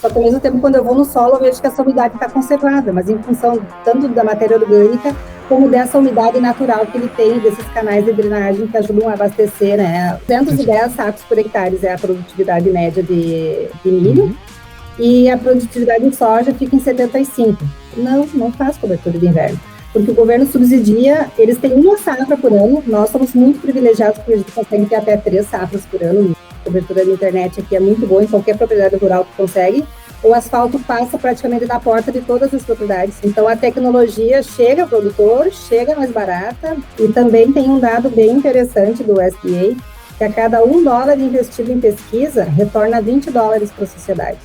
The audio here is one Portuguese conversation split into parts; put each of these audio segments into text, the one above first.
Só que ao mesmo tempo, quando eu vou no solo, eu vejo que essa umidade está conservada, mas em função tanto da matéria orgânica, como dessa umidade natural que ele tem, desses canais de drenagem que ajudam a abastecer, né? 210 sacos por hectare é a produtividade média de milho, e a produtividade de soja fica em 75. Não faz cobertura de inverno, porque o governo subsidia, eles têm uma safra por ano, nós somos muito privilegiados porque a gente consegue ter até 3 safras por ano. A cobertura da internet aqui é muito boa, em qualquer propriedade rural que consegue. O asfalto passa praticamente da porta de todas as propriedades. Então, a tecnologia chega ao produtor, chega mais barata, e também tem um dado bem interessante do USDA, que a cada $1 investido em pesquisa, retorna $20 para a sociedade.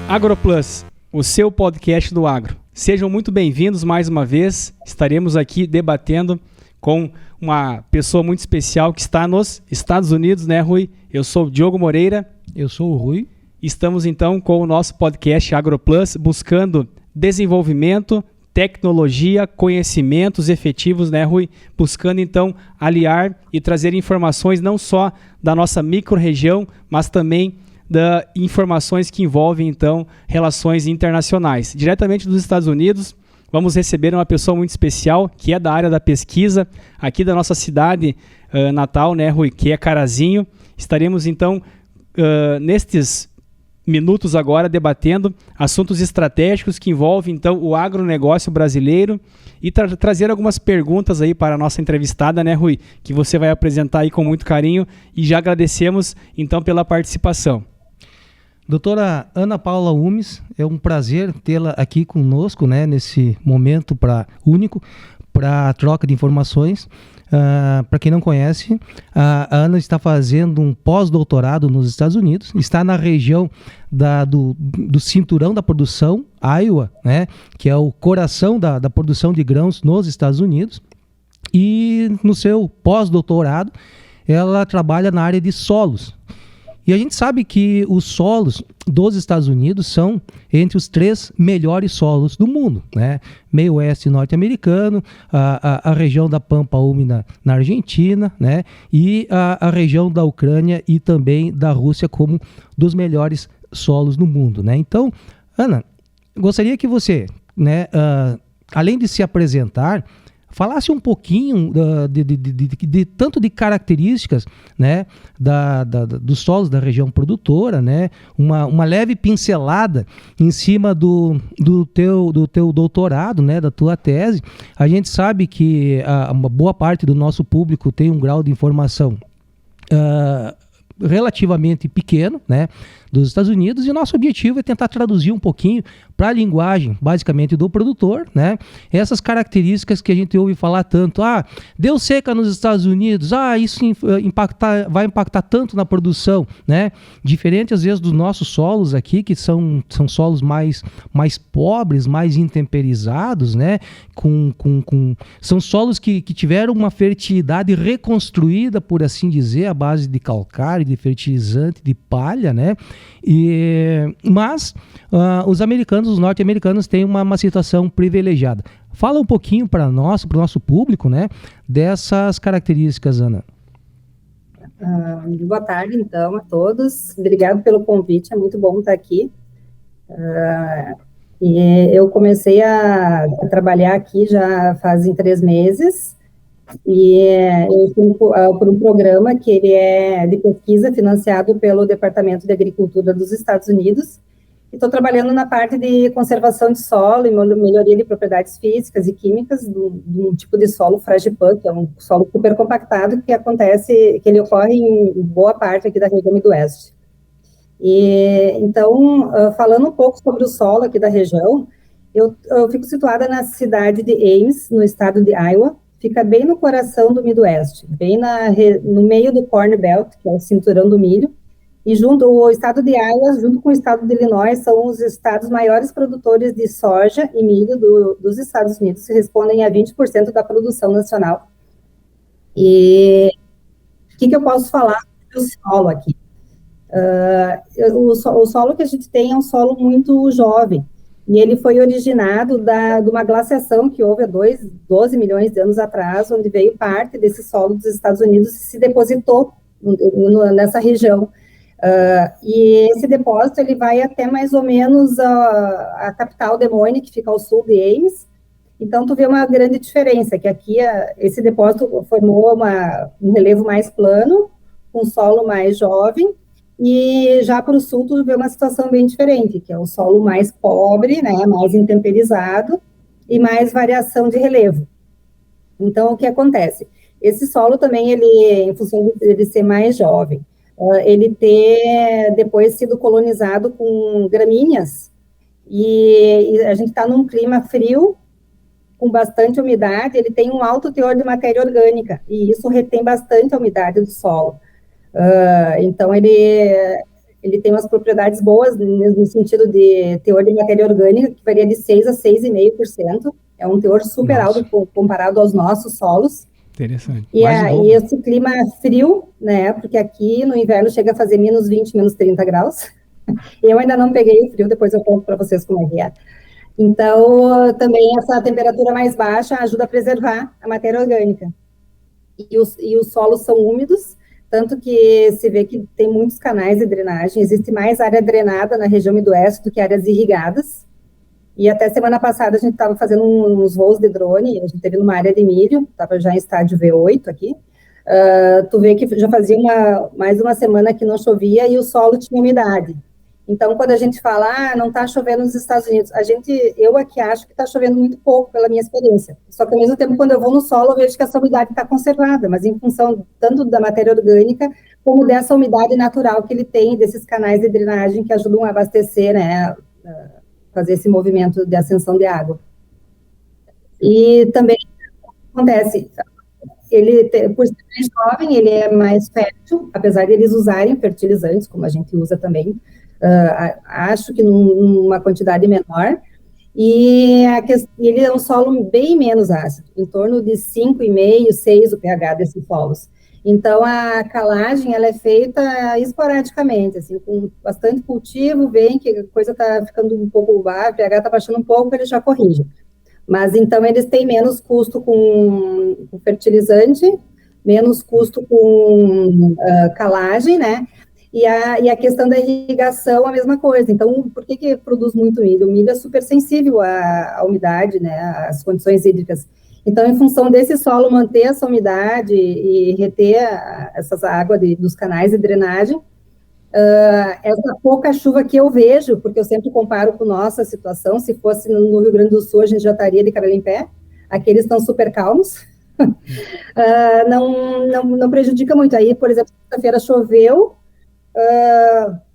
AgroPlus, o seu podcast do agro. Sejam muito bem-vindos mais uma vez. Estaremos aqui debatendo com uma pessoa muito especial que está nos Estados Unidos, né, Rui? Eu sou o Diogo Moreira. Eu sou o Rui. Estamos, então, com o nosso podcast AgroPlus, buscando desenvolvimento, tecnologia, conhecimentos efetivos, né, Rui? Buscando, então, aliar e trazer informações não só da nossa micro-região, mas também de informações que envolvem, então, relações internacionais. Diretamente dos Estados Unidos, vamos receber uma pessoa muito especial, que é da área da pesquisa, aqui da nossa cidade natal, né, Rui, que é Carazinho. Estaremos, então, nestes minutos agora, debatendo assuntos estratégicos que envolvem, então, o agronegócio brasileiro e trazer algumas perguntas aí para a nossa entrevistada, né, Rui, que você vai apresentar aí com muito carinho, e já agradecemos, então, pela participação. Doutora Ana Paula Umes, é um prazer tê-la aqui conosco, né, nesse momento único para troca de informações. Para quem não conhece, a Ana está fazendo um pós-doutorado nos Estados Unidos, está na região do cinturão da produção, Iowa, né, que é o coração da produção de grãos nos Estados Unidos, e no seu pós-doutorado ela trabalha na área de solos. E a gente sabe que os solos dos Estados Unidos são entre os 3 melhores solos do mundo, né? Meio oeste norte-americano, a região da Pampa Úmida na Argentina, né? E a região da Ucrânia e também da Rússia como dos melhores solos no mundo, né? Então, Ana, gostaria que você, né, além de se apresentar, falasse um pouquinho tanto de características, né, dos solos da região produtora, né, uma leve pincelada em cima do teu doutorado, né, da tua tese. A gente sabe que uma boa parte do nosso público tem um grau de informação relativamente pequeno, né, dos Estados Unidos, e o nosso objetivo é tentar traduzir um pouquinho para a linguagem, basicamente, do produtor, né, essas características que a gente ouve falar tanto, deu seca nos Estados Unidos, isso vai impactar tanto na produção, né, diferente às vezes dos nossos solos aqui, que são solos mais pobres, mais intemperizados, né, são solos que tiveram uma fertilidade reconstruída, por assim dizer, à base de calcário, de fertilizante, de palha, né, mas os norte-americanos têm uma situação privilegiada. Fala um pouquinho para o nosso público, né, dessas características, Ana. Boa tarde, então, a todos. Obrigado pelo convite, é muito bom estar aqui. E eu comecei a trabalhar aqui já fazem 3 meses, e eu fui por um programa que ele é de pesquisa financiado pelo Departamento de Agricultura dos Estados Unidos. Estou trabalhando na parte de conservação de solo e melhoria de propriedades físicas e químicas de um tipo de solo Fragipan, que é um solo super compactado que ele ocorre em boa parte aqui da região Midwest. E então, falando um pouco sobre o solo aqui da região, eu fico situada na cidade de Ames, no estado de Iowa. Fica bem no coração do Midwest, bem no meio do Corn Belt, que é o cinturão do milho, e o estado de Iowa, junto com o estado de Illinois, são os estados maiores produtores de soja e milho dos Estados Unidos, que respondem a 20% da produção nacional. E o que eu posso falar do solo aqui? O solo que a gente tem é um solo muito jovem, E ele foi originado de uma glaciação que houve há 12 milhões de anos atrás, onde veio parte desse solo dos Estados Unidos e se depositou nessa região. E esse depósito ele vai até mais ou menos a capital Des Moines, que fica ao sul de Ames. Então, tu vê uma grande diferença, que aqui esse depósito formou um relevo mais plano, com solo mais jovem, e já para o sul tu vê uma situação bem diferente, que é o solo mais pobre, né, mais intemperizado e mais variação de relevo. Então, o que acontece? Esse solo também, ele, em função de ser mais jovem, ele ter depois sido colonizado com gramíneas, e a gente está num clima frio, com bastante umidade, ele tem um alto teor de matéria orgânica, e isso retém bastante a umidade do solo. Então, ele tem umas propriedades boas no sentido de teor de matéria orgânica, que varia de 6 a 6,5%. É um teor super alto comparado aos nossos solos. Interessante. E esse clima frio, né? Porque aqui no inverno chega a fazer menos 20, menos 30 graus. Eu ainda não peguei o frio, depois eu conto para vocês como é que é. Então, também essa temperatura mais baixa ajuda a preservar a matéria orgânica. E os solos são úmidos, tanto que se vê que tem muitos canais de drenagem, existe mais área drenada na região midoeste do que áreas irrigadas, e até semana passada a gente estava fazendo uns voos de drone, a gente teve numa área de milho, estava já em estádio V8 aqui, tu vê que já fazia mais uma semana que não chovia e o solo tinha umidade. Então, quando a gente fala, não está chovendo nos Estados Unidos, eu aqui acho que está chovendo muito pouco, pela minha experiência. Só que, ao mesmo tempo, quando eu vou no solo, eu vejo que essa umidade está conservada, mas em função tanto da matéria orgânica, como dessa umidade natural que ele tem, desses canais de drenagem que ajudam a abastecer, né, fazer esse movimento de ascensão de água. E também acontece, por ser mais jovem, ele é mais fértil, apesar de eles usarem fertilizantes, como a gente usa também, acho que numa quantidade menor, e ele é um solo bem menos ácido, em torno de 5,5, 6 o pH desses solos. Então, a calagem, ela é feita esporadicamente, assim, com bastante cultivo, vem que a coisa está ficando um pouco baixa, o pH está baixando um pouco, ele já corrige. Mas, então, eles têm menos custo com fertilizante, menos custo com calagem, né? E a questão da irrigação, a mesma coisa. Então, por que produz muito milho? O milho é super sensível à umidade, né, às condições hídricas. Então, em função desse solo manter essa umidade e reter essas águas dos canais de drenagem, essa pouca chuva que eu vejo, porque eu sempre comparo com nossa situação, se fosse no Rio Grande do Sul, a gente já estaria de cabelo em pé, aqui eles estão super calmos, não prejudica muito. Aí, por exemplo, sexta-feira choveu,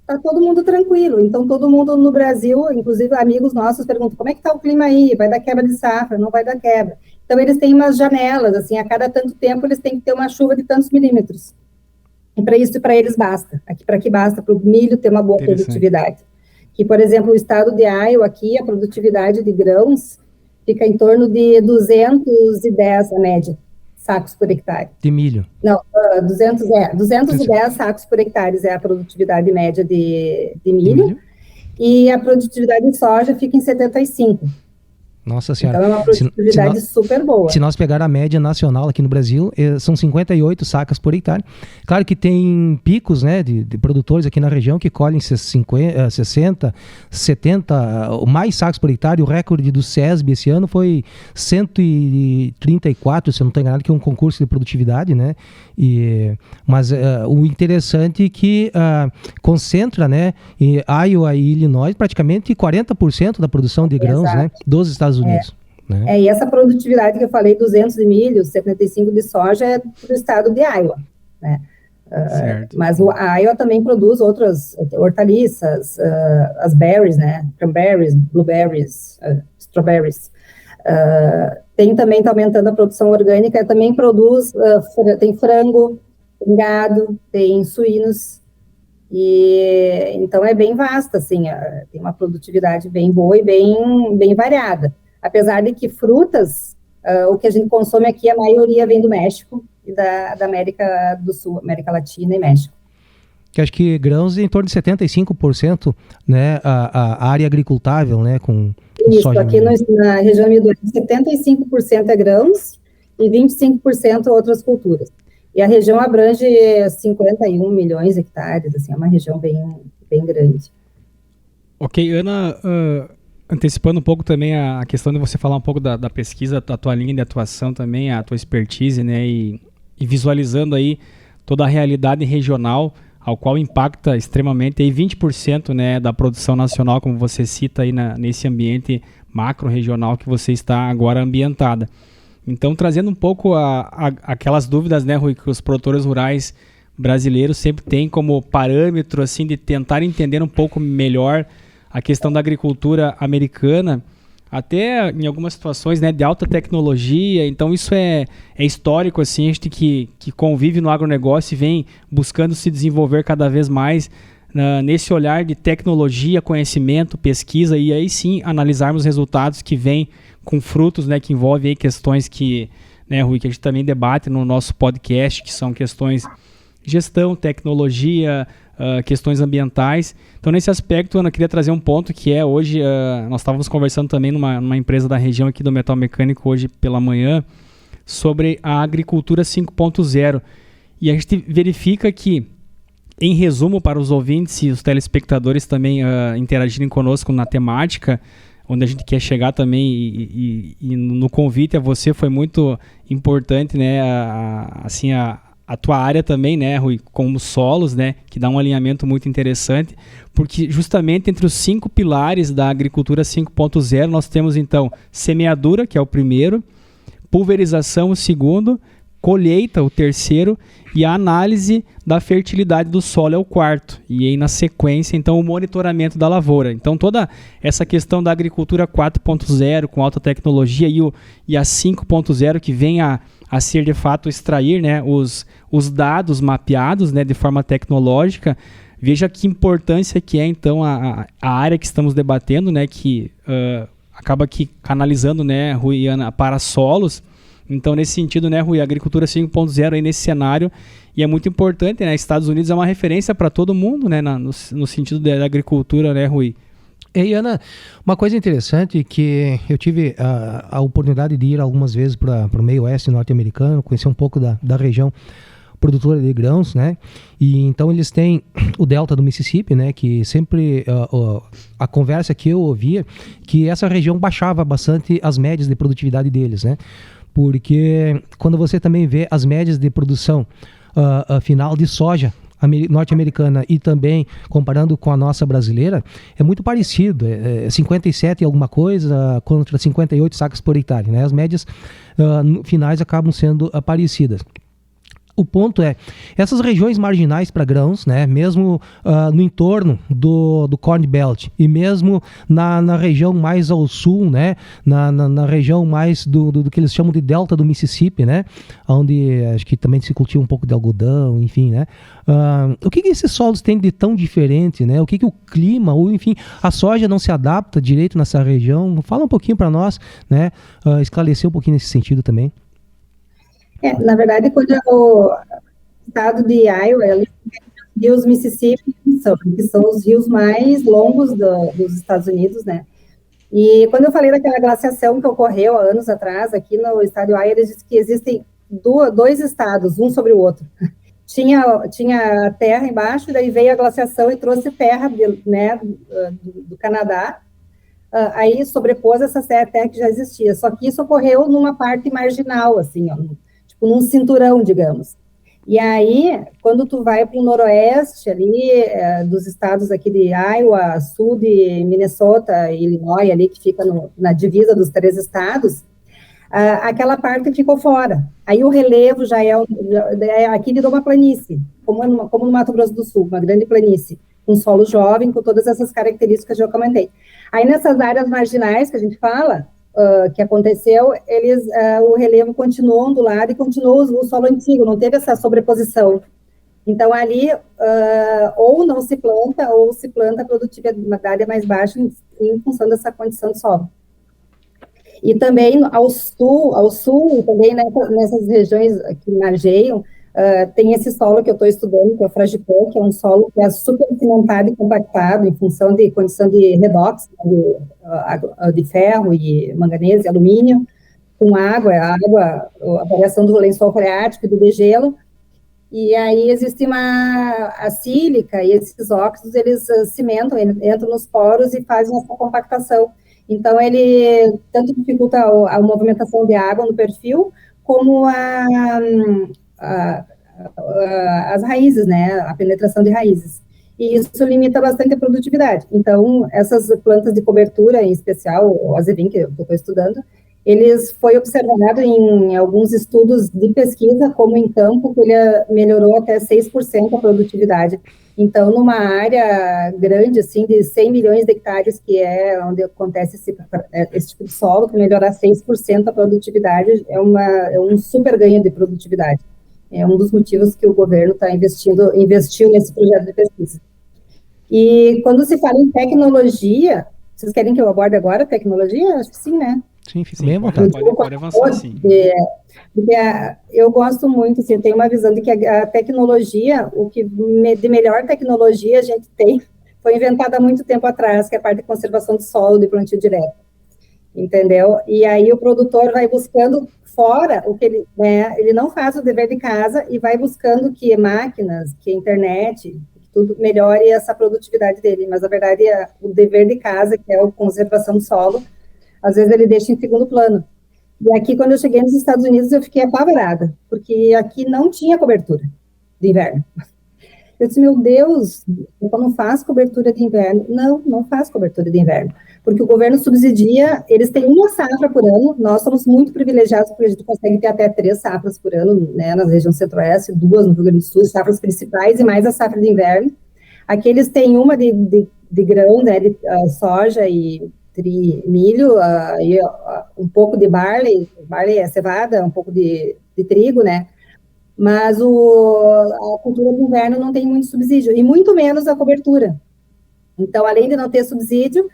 tá todo mundo tranquilo, então todo mundo no Brasil, inclusive amigos nossos perguntam, como é que tá o clima aí, vai dar quebra de safra, não vai dar quebra? Então eles têm umas janelas, assim, a cada tanto tempo eles têm que ter uma chuva de tantos milímetros, e para isso, para eles basta, para que basta para o milho ter uma boa produtividade. Que, por exemplo, o estado de Iowa aqui, a produtividade de grãos fica em torno de 210 a média sacos por hectare. De milho? Não, 210 sacos por hectare é a produtividade média de milho, e a produtividade de soja fica em 75. Nossa Senhora. Então é uma produtividade super boa. Se nós pegar a média nacional aqui no Brasil, são 58 sacas por hectare. Claro que tem picos, né, de produtores aqui na região que colhem 50, 60, 70, mais sacos por hectare. O recorde do SESB esse ano foi 134, se eu não estou enganado, que é um concurso de produtividade, né? Mas o interessante é que concentra, né, em Iowa e Illinois praticamente 40% da produção de grãos, né, dos Estados Unidos. E essa produtividade que eu falei, 200 de milho, 75 de soja, é do estado de Iowa, né? Mas a Iowa também produz outras hortaliças, as berries, né? Cranberries, blueberries, strawberries. Também está aumentando a produção orgânica, também produz, tem frango, tem gado, tem suínos, e então é bem vasta, assim, tem uma produtividade bem boa e bem variada. Apesar de que frutas, o que a gente consome aqui, a maioria vem do México e da América do Sul, América Latina e México. que acho que grãos em torno de 75%, né, a área agricultável, né, com isso, soja. Aqui na região amazônica, 75% é grãos e 25% outras culturas. E a região abrange 51 milhões de hectares, assim, é uma região bem grande. Ok, Ana, antecipando um pouco também a questão de você falar um pouco da pesquisa, da tua linha de atuação também, a tua expertise, né, e visualizando aí toda a realidade regional, ao qual impacta extremamente aí 20%, né, da produção nacional, como você cita aí nesse ambiente macro-regional que você está agora ambientada. Então, trazendo um pouco aquelas dúvidas, né, Rui, que os produtores rurais brasileiros sempre têm como parâmetro, assim, de tentar entender um pouco melhor a questão da agricultura americana, até em algumas situações, né, de alta tecnologia. Então isso é histórico, assim, a gente que convive no agronegócio e vem buscando se desenvolver cada vez mais nesse olhar de tecnologia, conhecimento, pesquisa, e aí sim analisarmos resultados que vêm com frutos, né, que envolvem aí questões que, né, Rui, que a gente também debate no nosso podcast, que são questões de gestão, tecnologia, questões ambientais. Então, nesse aspecto, Ana, eu queria trazer um ponto que é hoje, nós estávamos conversando também numa empresa da região aqui do Metal Mecânico hoje pela manhã, sobre a agricultura 5.0. E a gente verifica que, em resumo, para os ouvintes e os telespectadores também interagirem conosco na temática, onde a gente quer chegar também, e no convite a você foi muito importante, né, a tua área também, né, Rui, como solos, né, que dá um alinhamento muito interessante, porque justamente entre os 5 pilares da agricultura 5.0, nós temos então semeadura, que é o primeiro, pulverização, o segundo, colheita, o terceiro, e a análise da fertilidade do solo é o quarto. E aí, na sequência, então, o monitoramento da lavoura. Então, toda essa questão da agricultura 4.0, com alta tecnologia, e a 5.0, que vem a ser, de fato, extrair, né, os dados mapeados, né, de forma tecnológica. Veja que importância que é, então, a área que estamos debatendo, né, que acaba aqui canalizando, né, Rui e Ana, para solos. Então, nesse sentido, né, Rui, a agricultura 5.0 aí nesse cenário, e é muito importante, né, Estados Unidos é uma referência para todo mundo, né, no sentido da agricultura, né, Rui? E Ana, uma coisa interessante que eu tive a oportunidade de ir algumas vezes para o meio oeste norte-americano, conhecer um pouco da região produtora de grãos, né? E então eles têm o delta do Mississippi, né? Que sempre a conversa que eu ouvia, que essa região baixava bastante as médias de produtividade deles, né? Porque quando você também vê as médias de produção final de soja norte-americana e também comparando com a nossa brasileira, é muito parecido, é 57 e alguma coisa contra 58 sacas por hectare, né? As médias finais acabam sendo parecidas. O ponto é, essas regiões marginais para grãos, né, mesmo no entorno do Corn Belt e mesmo na região mais ao sul, né, na região mais do que eles chamam de delta do Mississippi, né, onde acho que também se cultiva um pouco de algodão, enfim, né, o que esses solos têm de tão diferente, né, o que o clima, ou enfim, a soja não se adapta direito nessa região? Fala um pouquinho para nós, né, esclarecer um pouquinho nesse sentido também. Na verdade, quando o estado de Iowa, ali, os rios Mississippi, que são os rios mais longos dos Estados Unidos, né? E quando eu falei daquela glaciação que ocorreu há anos atrás, aqui no estado de Iowa, eles dizem que existem dois estados, um sobre o outro. Tinha a terra embaixo, daí veio a glaciação e trouxe terra, né, do Canadá, aí sobrepôs essa terra que já existia. Só que isso ocorreu numa parte marginal, assim, ó, num cinturão, digamos. E aí, quando tu vai para o noroeste ali, dos estados aqui de Iowa, sul de Minnesota e Illinois, ali que fica na divisa dos 3 estados, aquela parte ficou fora. Aí o relevo já aqui virou uma planície, como no Mato Grosso do Sul, uma grande planície, com solo jovem, com todas essas características que eu comentei. Aí nessas áreas marginais que a gente fala, que aconteceu, o relevo continuou ondulado e continuou o solo antigo, não teve essa sobreposição. Então, ali, ou não se planta, ou se planta a produtividade mais baixa em função dessa condição de solo. E também ao sul também nessas regiões que margeiam, Tem esse solo que eu estou estudando, que é o Fragipã, que é um solo que é super cimentado e compactado em função de condição de redox, de ferro e manganês e alumínio, com água, a variação do lençol freático e do degelo. E aí existe a sílica e esses óxidos, eles cimentam, entram nos poros e fazem essa compactação. Então, ele tanto dificulta a movimentação de água no perfil, como as raízes, né, a penetração de raízes. E isso limita bastante a produtividade. Então, essas plantas de cobertura, em especial, o azevim, que eu estou estudando, foi observado em alguns estudos de pesquisa, como em campo, que ele melhorou até 6% a produtividade. Então, numa área grande, assim, de 100 milhões de hectares, que é onde acontece esse tipo de solo, que melhorar 6% a produtividade é um super ganho de produtividade. É um dos motivos que o governo investiu nesse projeto de pesquisa. E quando se fala em tecnologia, vocês querem que eu aborde agora a tecnologia? Acho que sim, né? Sim, fica bem à vontade. Pode avançar, sim. Porque eu gosto muito, assim, eu tenho uma visão de que a tecnologia, o que de melhor tecnologia a gente tem, foi inventada há muito tempo atrás, que é a parte de conservação do solo, de plantio direto, entendeu? E aí o produtor vai buscando fora o que ele não faz o dever de casa e vai buscando que máquinas, que internet, tudo melhore essa produtividade dele, mas na verdade o dever de casa, que é a conservação do solo, às vezes ele deixa em segundo plano. E aqui, quando eu cheguei nos Estados Unidos, eu fiquei apavorada, porque aqui não tinha cobertura de inverno. Eu disse, meu Deus, eu não faz cobertura de inverno. Não faz cobertura de inverno, porque o governo subsidia, eles têm uma safra por ano, nós somos muito privilegiados, porque a gente consegue ter até 3 safras por ano, né, na região centro-oeste, 2 no Rio Grande do Sul, safras principais e mais a safra de inverno. Aqui eles têm uma de grão, né, de soja e milho, um pouco de barley é cevada, um pouco de trigo, né? Mas a cultura do inverno não tem muito subsídio, e muito menos a cobertura. Então, além de não ter subsídio,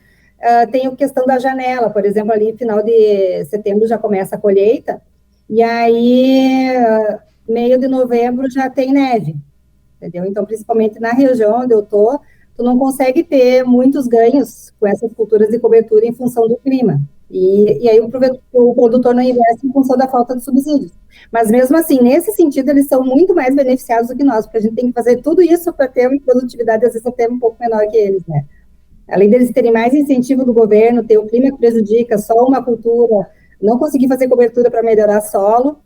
tem a questão da janela, por exemplo, ali final de setembro já começa a colheita, e aí, meio de novembro já tem neve, entendeu? Então, principalmente na região onde eu estou, tu não consegue ter muitos ganhos com essas culturas de cobertura em função do clima. E aí o produtor não investe em função da falta de subsídios. Mas mesmo assim, nesse sentido, eles são muito mais beneficiados do que nós, porque a gente tem que fazer tudo isso para ter uma produtividade, às vezes, até um pouco menor que eles, né? Além deles terem mais incentivo do governo, ter o clima que prejudica só uma cultura, não conseguir fazer cobertura para melhorar solo,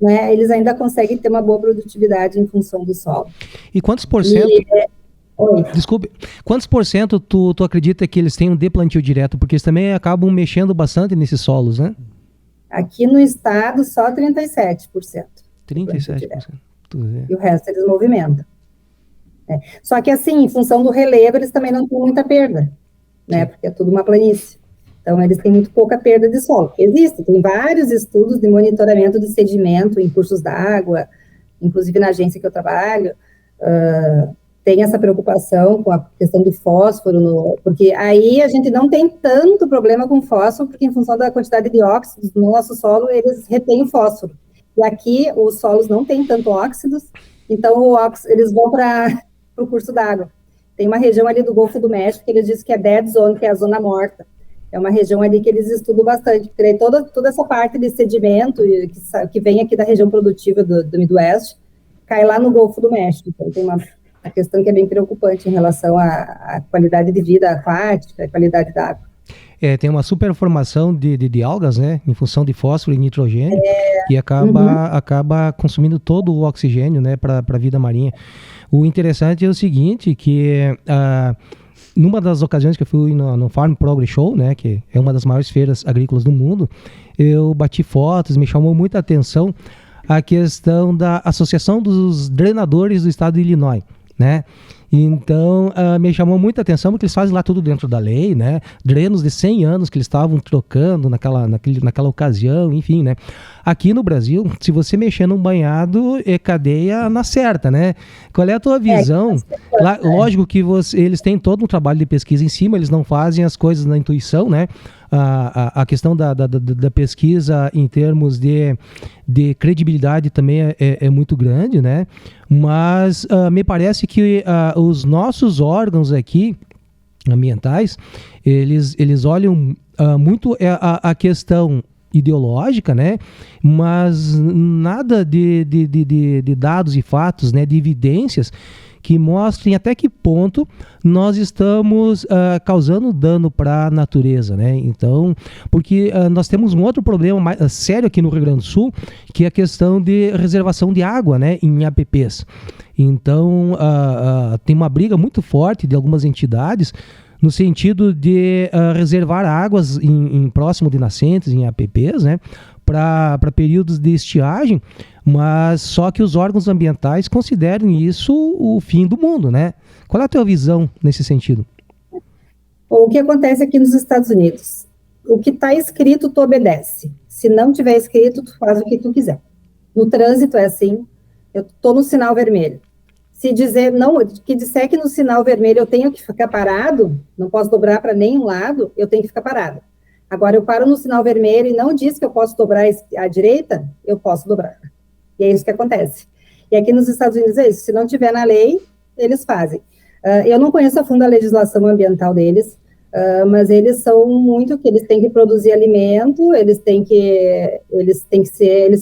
né? Eles ainda conseguem ter uma boa produtividade em função do solo. E quantos por cento... Desculpe, quantos por cento tu acredita que eles tenham de plantio direto? Porque eles também acabam mexendo bastante nesses solos, né? Aqui no estado, só 37%. 37%. E o resto eles movimentam. Só que assim, em função do relevo, eles também não têm muita perda, né? Porque é tudo uma planície. Então, eles têm muito pouca perda de solo. Tem vários estudos de monitoramento de sedimento em cursos d'água, inclusive na agência que eu trabalho, tem essa preocupação com a questão de fósforo, porque aí a gente não tem tanto problema com fósforo, porque em função da quantidade de óxidos no nosso solo, eles retêm o fósforo. E aqui os solos não têm tanto óxidos, então eles vão para o curso d'água. Tem uma região ali do Golfo do México que eles dizem que é dead zone, que é a zona morta. É uma região ali que eles estudam bastante, porque toda essa parte de sedimento que vem aqui da região produtiva do Midwest, cai lá no Golfo do México. Então tem uma questão que é bem preocupante em relação à qualidade de vida aquática, à qualidade da água. Tem uma superformação de algas, né, em função de fósforo e nitrogênio, e acaba consumindo todo o oxigênio, né, para a vida marinha. O interessante é o seguinte, que numa das ocasiões que eu fui no Farm Progress Show, né, que é uma das maiores feiras agrícolas do mundo, eu bati fotos, me chamou muita atenção a questão da Associação dos Drenadores do Estado de Illinois, né? Então, me chamou muita atenção porque eles fazem lá tudo dentro da lei, né? Drenos de 100 anos que eles estavam trocando naquela ocasião, enfim, né? Aqui no Brasil, se você mexer num banhado, é cadeia na certa, né? Qual é a tua visão? Lógico que eles têm todo um trabalho de pesquisa em cima, eles não fazem as coisas na intuição, né? a questão da pesquisa em termos de credibilidade também é muito grande, né? Mas me parece que os nossos órgãos aqui, ambientais, eles olham muito a questão ideológica, né? Mas nada de dados e fatos, né? De evidências que mostrem até que ponto nós estamos causando dano para a natureza, né? Então, porque nós temos um outro problema mais sério aqui no Rio Grande do Sul, que é a questão de reservação de água, né? Em APPs. Então, tem uma briga muito forte de algumas entidades no sentido de reservar águas em próximo de nascentes, em APPs, né? Para períodos de estiagem, mas só que os órgãos ambientais consideram isso o fim do mundo, né? Qual é a tua visão nesse sentido? O que acontece aqui nos Estados Unidos? O que está escrito, tu obedece. Se não tiver escrito, tu faz o que tu quiser. No trânsito é assim, eu estou no sinal vermelho. Se dizer não, que disser que no sinal vermelho eu tenho que ficar parado, não posso dobrar para nenhum lado, eu tenho que ficar parado. Agora, eu paro no sinal vermelho e não diz que eu posso dobrar à direita, eu posso dobrar. E é isso que acontece. E aqui nos Estados Unidos é isso. Se não tiver na lei, eles fazem. Eu não conheço a fundo a legislação ambiental deles, mas eles são muito que eles têm que produzir alimento, eles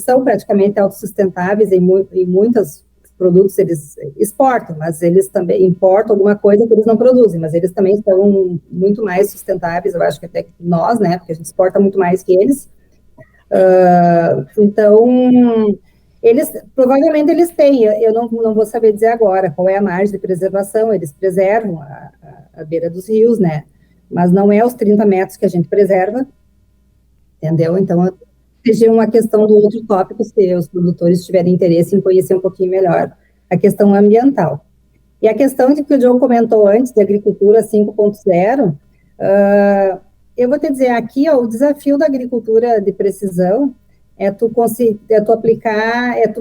são praticamente autossustentáveis em muitos produtos eles exportam, mas eles também importam alguma coisa que eles não produzem, mas eles também são muito mais sustentáveis, eu acho que até nós, né, porque a gente exporta muito mais que eles. Então, provavelmente eles têm, eu não vou saber dizer agora qual é a margem de preservação, eles preservam a beira dos rios, né, mas não é os 30 metros que a gente preserva, entendeu? Então, seja uma questão do outro tópico, se os produtores tiverem interesse em conhecer um pouquinho melhor a questão ambiental. E a questão de que o John comentou antes, de agricultura 5.0, eu vou te dizer, aqui, ó, o desafio da agricultura de precisão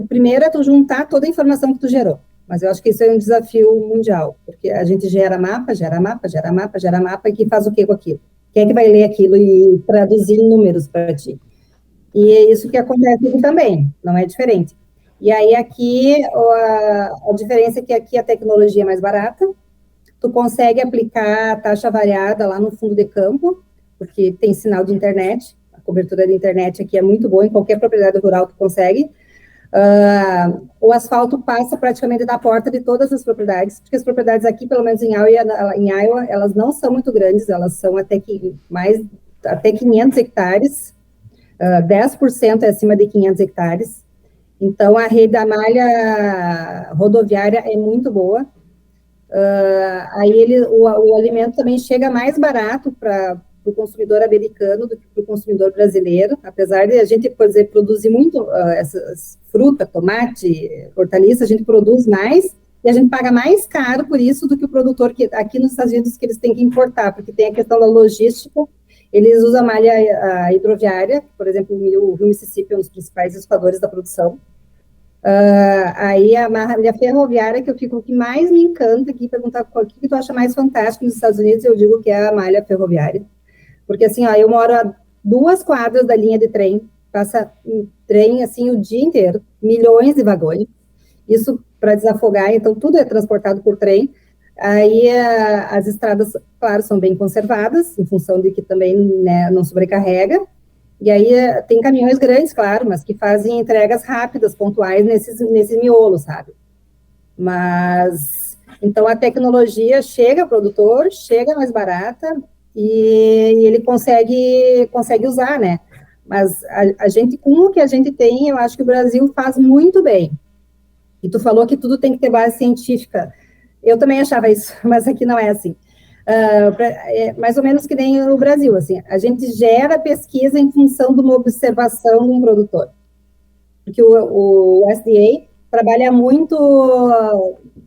primeiro é tu juntar toda a informação que tu gerou. Mas eu acho que isso é um desafio mundial, porque a gente gera mapa, e que faz o que com aquilo? Quem é que vai ler aquilo e traduzir em números para ti? E é isso que acontece aqui também, não é diferente. E aí aqui, a diferença é que aqui a tecnologia é mais barata, tu consegue aplicar a taxa variada lá no fundo de campo, porque tem sinal de internet, a cobertura da internet aqui é muito boa, em qualquer propriedade rural tu consegue. O asfalto passa praticamente da porta de todas as propriedades, porque as propriedades aqui, pelo menos em Iowa, elas não são muito grandes, elas são até 500 hectares, 10% é acima de 500 hectares. Então, a rede da malha rodoviária é muito boa. Aí o alimento também chega mais barato para o consumidor americano do que para o consumidor brasileiro, apesar de a gente, por exemplo, produzir muito essas fruta, tomate, hortaliça, a gente produz mais e a gente paga mais caro por isso do que o produtor que aqui nos Estados Unidos que eles têm que importar, porque tem a questão da logística. Eles usam a malha hidroviária, por exemplo, o rio Mississippi é um dos principais escoadores da produção. Aí a malha ferroviária, que eu fico, o que mais me encanta aqui, perguntar o que tu acha mais fantástico nos Estados Unidos, eu digo que é a malha ferroviária. Porque assim, eu moro a 2 quadras da linha de trem, passa um trem assim o dia inteiro, milhões de vagões, isso para desafogar, então tudo é transportado por trem. Aí as estradas, claro, são bem conservadas, em função de que também, né, não sobrecarrega. E aí tem caminhões grandes, claro, mas que fazem entregas rápidas, pontuais, nesses miolos, sabe? Mas, então a tecnologia chega ao produtor, chega mais barata e ele consegue usar, né? Mas a gente, com o que a gente tem, eu acho que o Brasil faz muito bem. E tu falou que tudo tem que ter base científica. Eu também achava isso, mas aqui não é assim. É mais ou menos que nem no Brasil, assim, a gente gera pesquisa em função de uma observação de um produtor. Porque o USDA trabalha muito,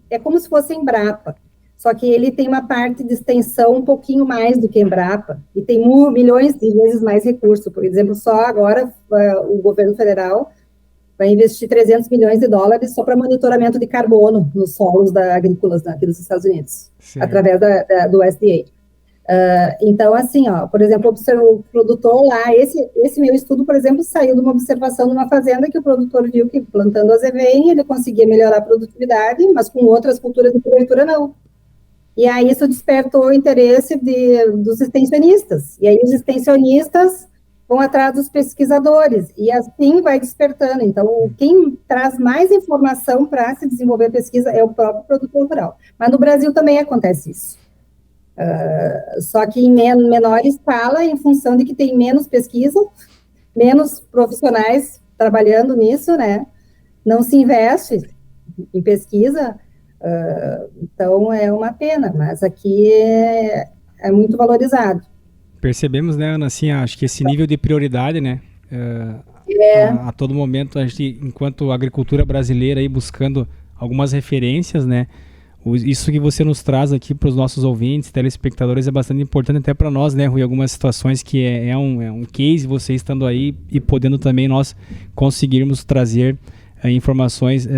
é como se fosse Embrapa, só que ele tem uma parte de extensão um pouquinho mais do que Embrapa, e tem milhões de vezes mais recursos. Por exemplo, só agora o governo federal vai investir $300 milhões só para monitoramento de carbono nos solos agrícolas aqui dos Estados Unidos, através do USDA. Então, assim, ó, por exemplo, o produtor lá, esse meu estudo, por exemplo, saiu de uma observação numa fazenda que o produtor viu que plantando azevém ele conseguia melhorar a produtividade, mas com outras culturas de cobertura não. E aí isso despertou o interesse dos extensionistas. E aí os extensionistas vão atrás dos pesquisadores, e assim vai despertando. Então, quem traz mais informação para se desenvolver a pesquisa é o próprio produtor rural. Mas no Brasil também acontece isso. Só que em menor escala, em função de que tem menos pesquisa, menos profissionais trabalhando nisso, né? Não se investe em pesquisa, então é uma pena, mas aqui é muito valorizado. Percebemos, né, Ana, assim, acho que esse nível de prioridade, né, a todo momento, a gente, enquanto agricultura brasileira, aí buscando algumas referências, né, isso que você nos traz aqui para os nossos ouvintes, telespectadores, é bastante importante até para nós, né, Rui, algumas situações que é um case, você estando aí e podendo também nós conseguirmos trazer informações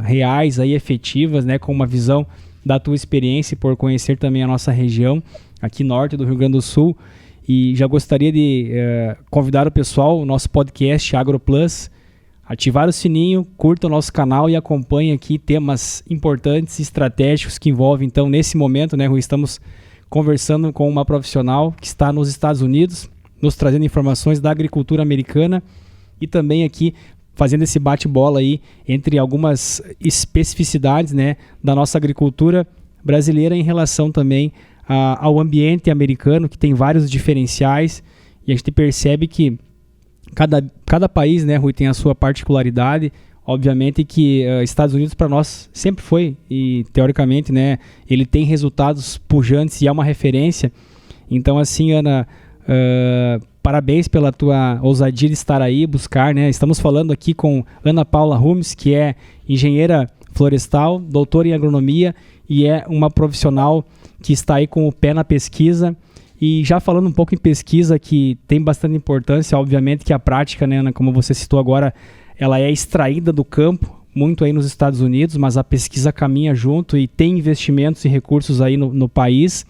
reais, aí, efetivas, né, com uma visão da tua experiência, por conhecer também a nossa região, aqui norte do Rio Grande do Sul. E já gostaria de convidar o pessoal, o nosso podcast AgroPlus, ativar o sininho, curta o nosso canal e acompanhe aqui temas importantes e estratégicos que envolvem, então, nesse momento, né, Rui, estamos conversando com uma profissional que está nos Estados Unidos, nos trazendo informações da agricultura americana e também aqui fazendo esse bate-bola aí entre algumas especificidades, né, da nossa agricultura brasileira em relação também ao ambiente americano, que tem vários diferenciais, e a gente percebe que cada país, né, Rui, tem a sua particularidade. Obviamente que Estados Unidos para nós sempre foi, e teoricamente, né, ele tem resultados pujantes e é uma referência. Então, assim, Ana, parabéns pela tua ousadia de estar aí, buscar, né? Estamos falando aqui com Ana Paula Humes, que é engenheira florestal, doutora em agronomia e é uma profissional que está aí com o pé na pesquisa. E já falando um pouco em pesquisa, que tem bastante importância, obviamente que a prática, né, Ana, como você citou agora, ela é extraída do campo, muito aí nos Estados Unidos, mas a pesquisa caminha junto e tem investimentos e recursos aí no país,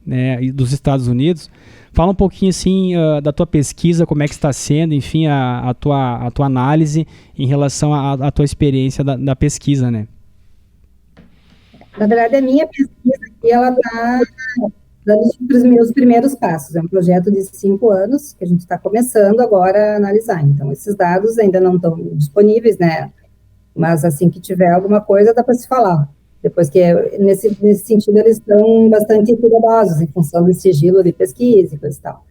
né, e dos Estados Unidos. Fala um pouquinho, assim, da tua pesquisa, como é que está sendo, enfim, a tua análise em relação à tua experiência da pesquisa, né? Na verdade, a minha pesquisa aqui, ela está dando os primeiros passos. É um projeto de 5 anos que a gente está começando agora a analisar. Então, esses dados ainda não estão disponíveis, né? Mas assim que tiver alguma coisa, dá para se falar. Depois que, nesse sentido, eles estão bastante cuidadosos em função do sigilo de pesquisa e coisa e tal.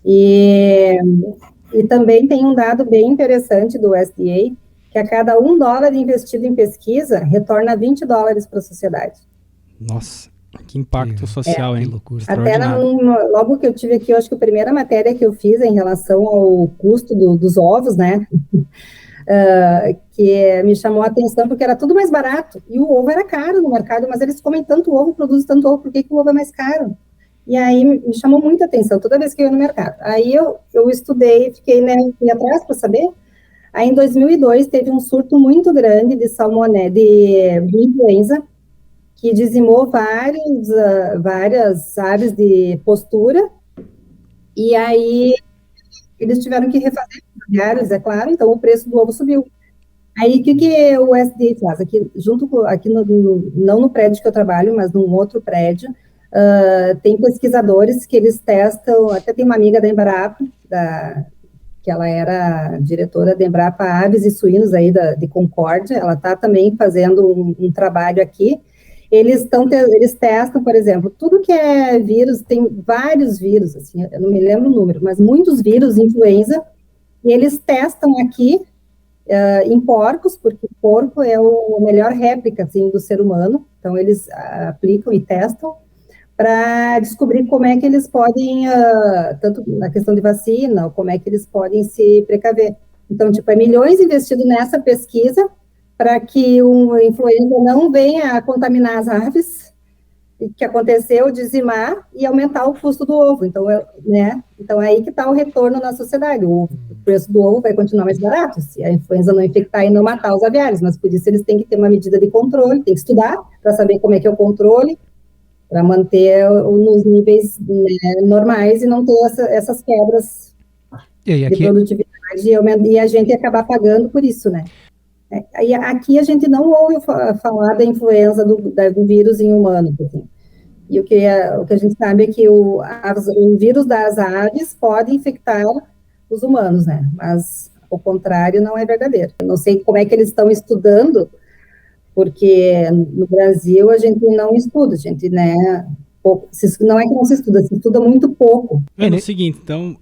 E também tem um dado bem interessante do USDA, que a cada $1 investido em pesquisa, retorna $20 para a sociedade. Nossa, que impacto social, hein? Que loucura. Até logo que eu tive aqui, eu acho que a primeira matéria que eu fiz em relação ao custo dos ovos, né? Que me chamou a atenção, porque era tudo mais barato, e o ovo era caro no mercado, mas eles comem tanto ovo, produzem tanto ovo, por que o ovo é mais caro? E aí me chamou muita atenção, toda vez que eu ia no mercado. Aí eu estudei, fiquei, né, fui atrás para saber. Aí em 2002 teve um surto muito grande de salmonela, de influenza, que dizimou várias aves de postura, e aí eles tiveram que refazer os diários, é claro, então o preço do ovo subiu. Aí o que o USDA faz? Aqui, não no prédio que eu trabalho, mas num outro prédio, tem pesquisadores que eles testam, até tem uma amiga da Embrapa, que ela era diretora da Embrapa Aves e Suínos aí de Concórdia, ela está também fazendo um trabalho aqui. Eles testam, por exemplo, tudo que é vírus, tem vários vírus, assim, eu não me lembro o número, mas muitos vírus, influenza, e eles testam aqui em porcos, porque o porco é a melhor réplica, assim, do ser humano, então eles aplicam e testam para descobrir como é que eles podem, tanto na questão de vacina, como é que eles podem se precaver. Então, tipo, é milhões investidos nessa pesquisa para que o influenza não venha a contaminar as aves, que aconteceu, dizimar e aumentar o custo do ovo. Então, né? Então, é aí que está o retorno na sociedade. O preço do ovo vai continuar mais barato, se a influenza não infectar e não matar os aviários, mas por isso eles têm que ter uma medida de controle, tem que estudar para saber como é que é o controle, para manter nos níveis, né, normais e não ter essas quebras de produtividade e a gente acabar pagando por isso, né? E aqui a gente não ouve falar da influenza do vírus em humanos, assim. E o que a gente sabe é que o vírus das aves pode infectar os humanos, né? Mas o contrário não é verdadeiro. Eu não sei como é que eles estão estudando, porque no Brasil a gente não estuda, a gente, né? Não é que não se estuda muito pouco. É o seguinte, então,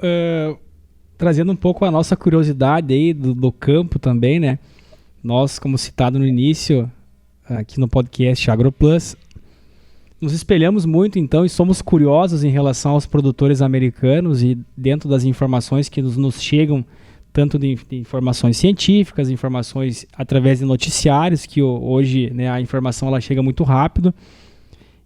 trazendo um pouco a nossa curiosidade aí do campo também, né? Nós, como citado no início, aqui no podcast AgroPlus, nos espelhamos muito, então, e somos curiosos em relação aos produtores americanos e dentro das informações que nos chegam, tanto de informações científicas, informações através de noticiários, que hoje, né, a informação ela chega muito rápido.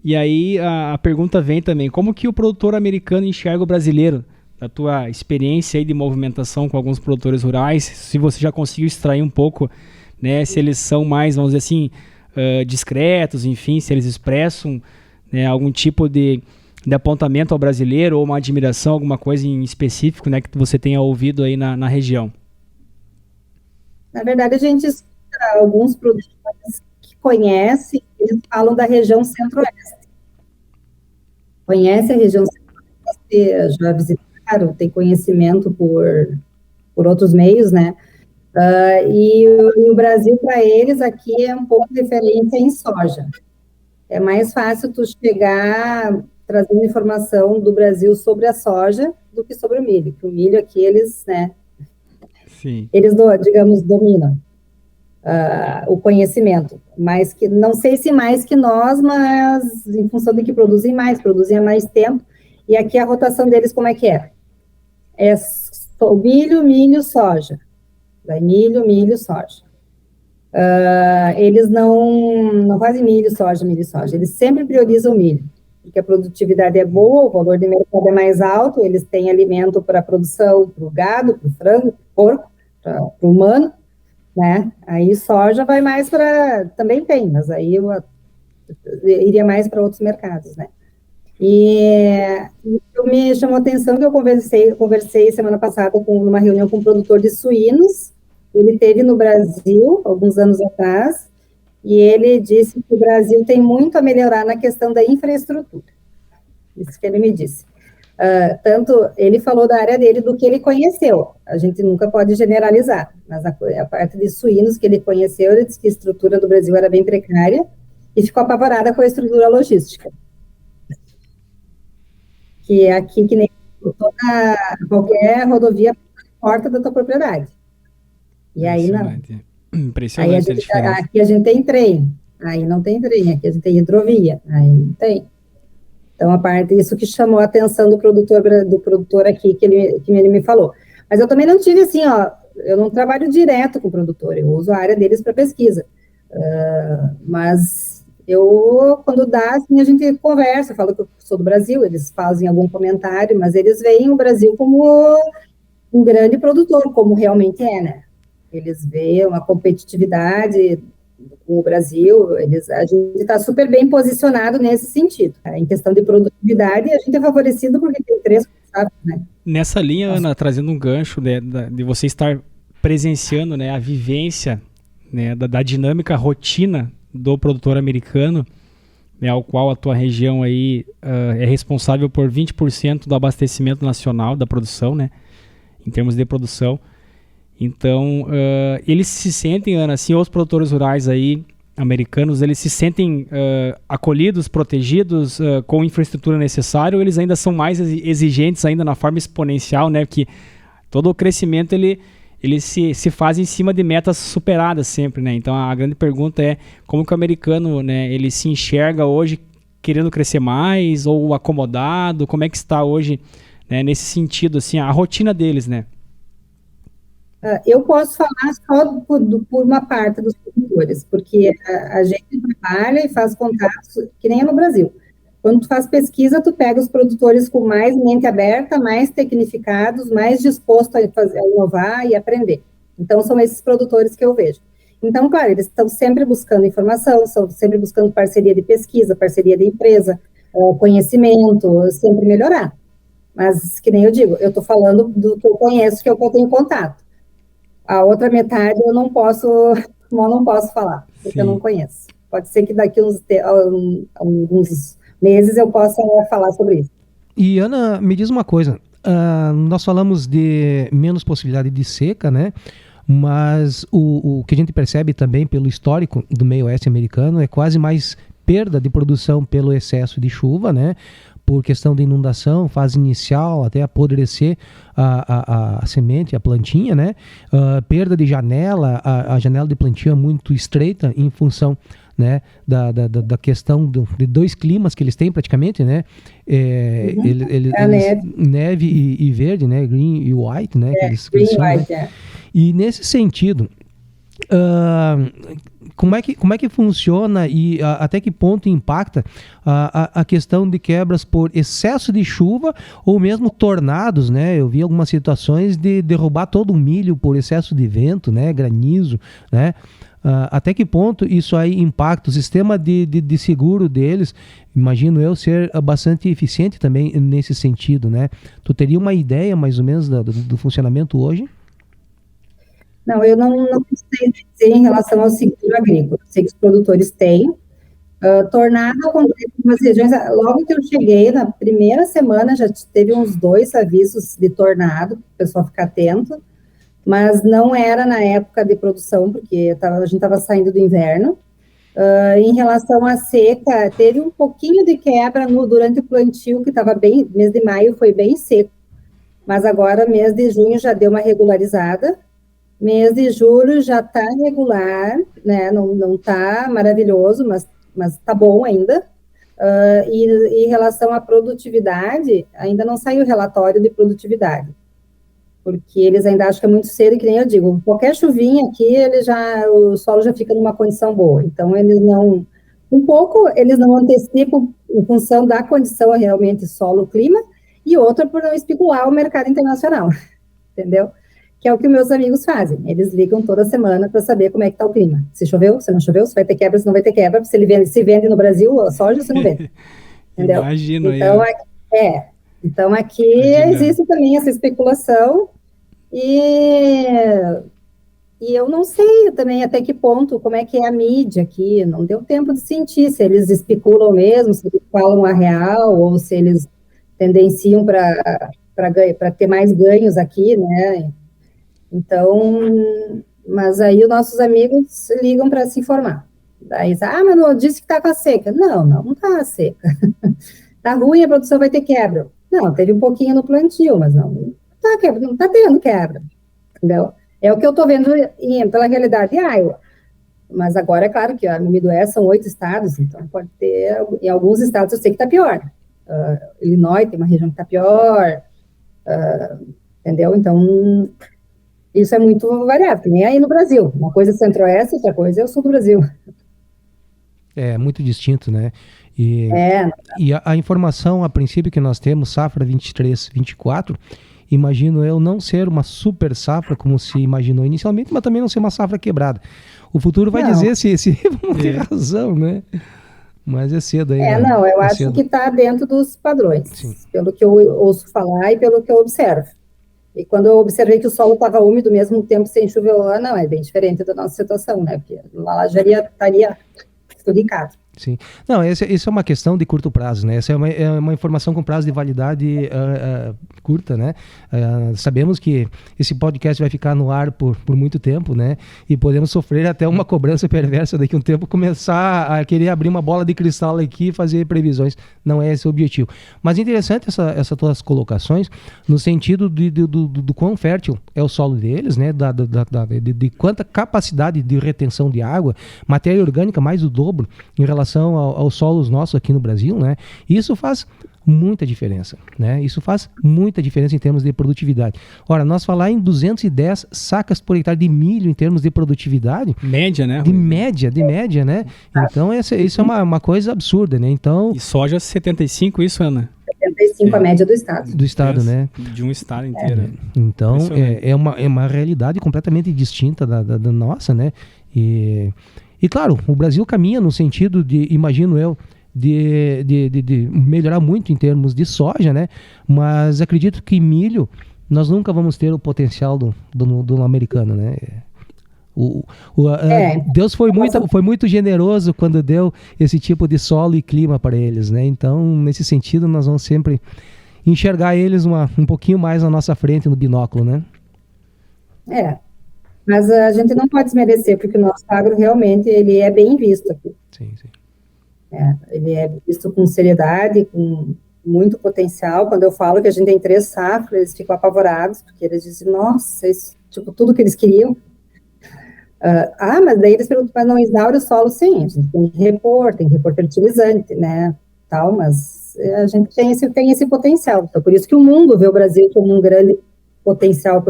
E aí a pergunta vem também, como que o produtor americano enxerga o brasileiro? Da tua experiência aí de movimentação com alguns produtores rurais, se você já conseguiu extrair um pouco, né, se eles são mais, vamos dizer assim, discretos, enfim, se eles expressam, né, algum tipo de apontamento ao brasileiro ou uma admiração, alguma coisa em específico, né, que você tenha ouvido aí na região. Na verdade, a gente escuta alguns produtores que conhecem, eles falam da região centro-oeste. Conhece a região centro-oeste, já visitaram, tem conhecimento por outros meios, né? E o Brasil, para eles, aqui é um pouco de referência em soja. É mais fácil tu chegar trazendo informação do Brasil sobre a soja do que sobre o milho, porque o milho aqui eles, né, sim, eles, digamos, dominam o conhecimento, mas que, não sei se mais que nós, mas em função de que produzem há mais tempo, e aqui a rotação deles como é que é? É milho, soja. Daí milho, soja. Eles não fazem milho, soja. Eles sempre priorizam o milho, porque a produtividade é boa, o valor de mercado é mais alto, eles têm alimento para a produção, para o gado, para o frango, para o porco, para o humano, né? Aí soja vai mais para... Também tem, mas aí eu iria mais para outros mercados, né? E me chamou a atenção que eu conversei semana passada numa reunião com um produtor de suínos. Ele esteve no Brasil, alguns anos atrás, e ele disse que o Brasil tem muito a melhorar na questão da infraestrutura. Isso que ele me disse. Tanto ele falou da área dele, do que ele conheceu. A gente nunca pode generalizar, mas a parte de suínos que ele conheceu, ele disse que a estrutura do Brasil era bem precária e ficou apavorada com a estrutura logística. Que é aqui, que nem qualquer rodovia porta da tua propriedade. E aí não. Impressionante. Aqui a gente tem trem, aí não tem trem, aqui a gente tem hidrovia, aí não tem. Então, isso que chamou a atenção do produtor aqui, que ele me falou. Mas eu também não tive assim, eu não trabalho direto com o produtor, eu uso a área deles para pesquisa. Mas quando dá, assim, a gente conversa, falo que eu sou do Brasil, eles fazem algum comentário, mas eles veem o Brasil como um grande produtor, como realmente é, né? Eles veem uma competitividade com o Brasil, a gente está super bem posicionado nesse sentido. Em questão de produtividade, a gente é favorecido porque tem 3 safras, né? Nessa linha, Ana, trazendo um gancho de você estar presenciando, né, a vivência, né, da dinâmica rotina do produtor americano, né, ao qual a tua região aí é responsável por 20% do abastecimento nacional da produção, né, em termos de produção. Então, eles se sentem, Ana, assim, os produtores rurais aí, americanos, eles se sentem acolhidos, protegidos, com a infraestrutura necessária, ou eles ainda são mais exigentes ainda na forma exponencial, né? Que todo o crescimento, ele se faz em cima de metas superadas sempre, né? Então, a grande pergunta é como que o americano, né, ele se enxerga hoje querendo crescer mais ou acomodado? Como é que está hoje, né, nesse sentido, assim, a rotina deles, né? Eu posso falar só por uma parte dos produtores, porque a gente trabalha e faz contatos, que nem é no Brasil. Quando tu faz pesquisa, tu pega os produtores com mais mente aberta, mais tecnificados, mais dispostos a inovar e aprender. Então, são esses produtores que eu vejo. Então, claro, eles estão sempre buscando informação, estão sempre buscando parceria de pesquisa, parceria de empresa, conhecimento, sempre melhorar. Mas, que nem eu digo, eu estou falando do que eu conheço, que é o que eu tenho contato. A outra metade eu não posso falar, porque Sim. eu não conheço. Pode ser que daqui alguns meses eu possa falar sobre isso. E, Ana, me diz uma coisa. Nós falamos de menos possibilidade de seca, né? Mas o que a gente percebe também pelo histórico do meio oeste americano é quase mais perda de produção pelo excesso de chuva, né? Por questão de inundação, fase inicial, até apodrecer a semente, a plantinha, né? Perda de janela, a janela de plantio é muito estreita em função, né, da questão de dois climas que eles têm praticamente, né? Neve e verde, né? Green e white, né? Que eles chamam, white, né? E nesse sentido, como é que funciona e até que ponto impacta a questão de quebras por excesso de chuva ou mesmo tornados, né? Eu vi algumas situações de derrubar todo o milho por excesso de vento, né? Granizo, né? Até que ponto isso aí impacta o sistema de seguro deles? Imagino eu ser bastante eficiente também nesse sentido, né? Tu teria uma ideia mais ou menos do funcionamento hoje? Não, eu não sei dizer em relação ao seguro agrícola. Eu sei que os produtores têm. Tornado acontece em algumas regiões. Logo que eu cheguei, na primeira semana, já teve uns 2 avisos de tornado, para o pessoal ficar atento, mas não era na época de produção, porque a gente estava saindo do inverno. Em relação à seca, teve um pouquinho de quebra durante o plantio, que estava bem, mês de maio foi bem seco, mas agora, mês de junho, já deu uma regularizada. Mês de julho já está regular, né? Não está maravilhoso, mas está bom ainda. E em relação à produtividade, ainda não saiu o relatório de produtividade, porque eles ainda acham que é muito cedo, e que nem eu digo, qualquer chuvinha aqui, o solo já fica numa condição boa. Então, eles não antecipam em função da condição realmente solo-clima, e outra por não especular o mercado internacional, entendeu? Que é o que meus amigos fazem. Eles ligam toda semana para saber como é que está o clima. Se choveu, se não choveu, se vai ter quebra, se não vai ter quebra, se vende no Brasil a soja, se não vende. Entendeu? Imagino. Então aqui existe também essa especulação e eu não sei também até que ponto, como é que é a mídia aqui, não deu tempo de sentir se eles especulam mesmo, se eles falam a real, ou se eles tendenciam para ter mais ganhos aqui, né? Então, mas aí os nossos amigos ligam para se informar. Daí, mas não disse que estava seca. Não está seca. Está ruim, a produção vai ter quebra. Não, teve um pouquinho no plantio, mas não está tendo quebra. Entendeu? É o que eu estou vendo pela realidade de Iowa. Mas agora, é claro que no Midwest são 8 estados, então pode ter, em alguns estados eu sei que está pior. Illinois tem uma região que está pior, entendeu? Então, isso é muito variável, que nem aí no Brasil. Uma coisa é centro-oeste, outra coisa é o sul do Brasil. É muito distinto, né? E a informação, a princípio, que nós temos, safra 23, 24, imagino eu não ser uma super safra, como se imaginou inicialmente, mas também não ser uma safra quebrada. O futuro vai dizer se vamos ter razão, né? Mas é cedo aí. Eu acho que está dentro dos padrões, sim, pelo que eu ouço falar e pelo que eu observo. E quando eu observei que o solo estava úmido, mesmo tempo sem chover, não, é bem diferente da nossa situação, né? Porque lá já estaria tudo em casa. Sim. Não, isso é uma questão de curto prazo, né? Essa é uma informação com prazo de validade curta, né? Sabemos que esse podcast vai ficar no ar por muito tempo, né? E podemos sofrer até uma cobrança perversa daqui a um tempo, começar a querer abrir uma bola de cristal aqui e fazer previsões. Não é esse o objetivo. Mas interessante essas tuas colocações, no sentido do quão fértil é o solo deles, né? De quanta capacidade de retenção de água, matéria orgânica mais do dobro em relação aos solos nossos aqui no Brasil, né? Isso faz muita diferença, né? Isso faz muita diferença em termos de produtividade. Ora, nós falar em 210 sacas por hectare de milho em termos de produtividade... Média, né? De média, né? Então, isso é uma coisa absurda, né? Então... E soja 75, isso, Ana? 75 a média do estado. Do estado, né? De um estado inteiro. Então, é uma realidade completamente distinta da nossa, né? E claro, o Brasil caminha no sentido de, imagino eu, de melhorar muito em termos de soja, né? Mas acredito que milho nós nunca vamos ter o potencial do americano, né? Deus foi muito generoso quando deu esse tipo de solo e clima para eles, né? Então, nesse sentido, nós vamos sempre enxergar eles um pouquinho mais na nossa frente no binóculo, né? Mas a gente não pode desmerecer, porque o nosso agro realmente ele é bem visto aqui. Sim. Ele é visto com seriedade, com muito potencial. Quando eu falo que a gente tem 3 safras, eles ficam apavorados, porque eles dizem, nossa, isso, tipo, tudo que eles queriam. Mas daí eles perguntam, mas não exaure o solo? Sim, a gente tem que repor fertilizante, né, tal, mas a gente tem esse potencial. Então, por isso que o mundo vê o Brasil como um grande potencial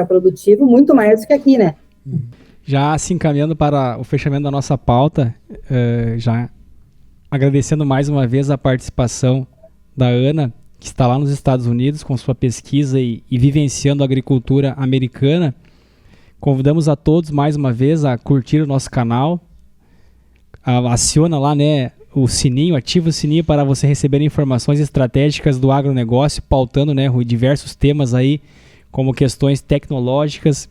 produtivo, muito mais do que aqui, né. Já se encaminhando para o fechamento da nossa pauta, já agradecendo mais uma vez a participação da Ana, que está lá nos Estados Unidos com sua pesquisa e vivenciando a agricultura americana. Convidamos a todos mais uma vez a curtir o nosso canal, aciona lá, né, o sininho, ativa o sininho para você receber informações estratégicas do agronegócio, pautando, né, Rui, diversos temas aí, como questões tecnológicas,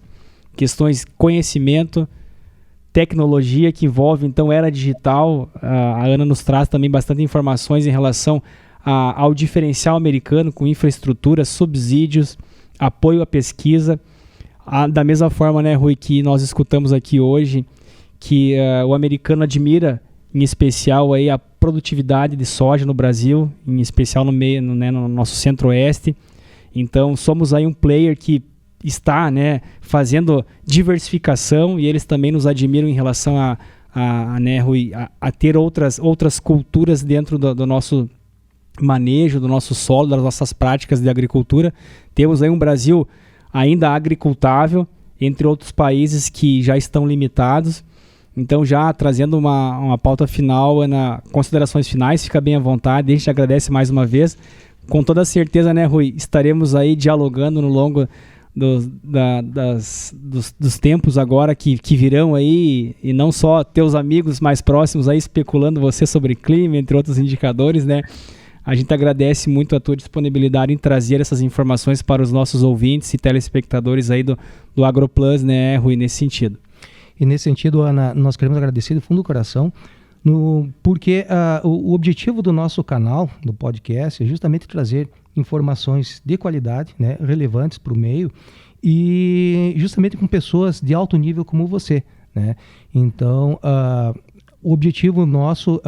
questões conhecimento, tecnologia que envolve, então, era digital. A Ana nos traz também bastante informações em relação ao diferencial americano com infraestrutura, subsídios, apoio à pesquisa. Da mesma forma, né, Rui, que nós escutamos aqui hoje, que o americano admira, em especial, aí, a produtividade de soja no Brasil, em especial no nosso centro-oeste. Então, somos aí um player que está, né, fazendo diversificação, e eles também nos admiram em relação né, Rui, a ter outras culturas dentro do nosso manejo, do nosso solo, das nossas práticas de agricultura. Temos aí um Brasil ainda agricultável, entre outros países que já estão limitados. Então, já trazendo uma pauta final, considerações finais, fica bem à vontade, a gente agradece mais uma vez. Com toda certeza, né, Rui, estaremos aí dialogando no longo dos tempos agora que virão aí, e não só teus amigos mais próximos aí especulando você sobre clima, entre outros indicadores, né? A gente agradece muito a tua disponibilidade em trazer essas informações para os nossos ouvintes e telespectadores aí do AgroPlus, né, Rui, nesse sentido. E nesse sentido, Ana, nós queremos agradecer do fundo do coração, porque o objetivo do nosso canal, do podcast, é justamente trazer informações de qualidade, né, relevantes para o meio, e justamente com pessoas de alto nível como você, né? Então, o objetivo nosso,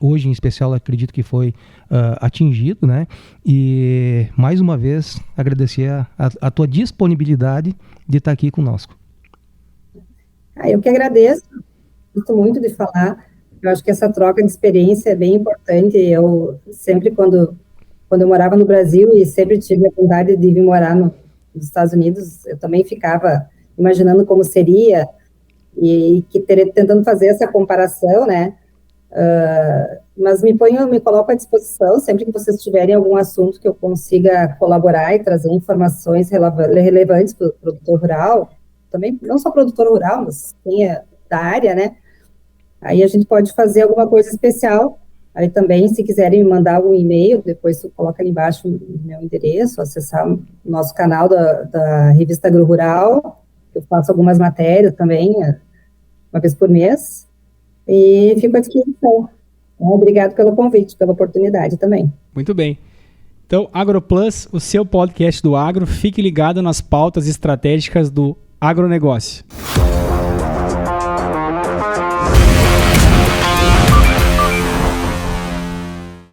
hoje em especial, acredito que foi atingido, né? E, mais uma vez, agradecer a tua disponibilidade de estar aqui conosco. Eu que agradeço, gosto muito de falar. Eu acho que essa troca de experiência é bem importante. Eu sempre, quando eu morava no Brasil e sempre tive a vontade de vir morar nos Estados Unidos, eu também ficava imaginando como seria e tentando fazer essa comparação, né? Mas me coloco à disposição sempre que vocês tiverem algum assunto que eu consiga colaborar e trazer informações relevantes para o produtor rural, também não só produtor rural, mas quem é da área, né? Aí a gente pode fazer alguma coisa especial. Aí também, se quiserem me mandar algum e-mail, depois tu coloca ali embaixo o meu endereço, acessar o nosso canal da revista Agro Rural. Eu faço algumas matérias também, uma vez por mês, e fico à disposição. Obrigado pelo convite, pela oportunidade também. Muito bem. Então, AgroPlus, o seu podcast do agro, fique ligado nas pautas estratégicas do agronegócio.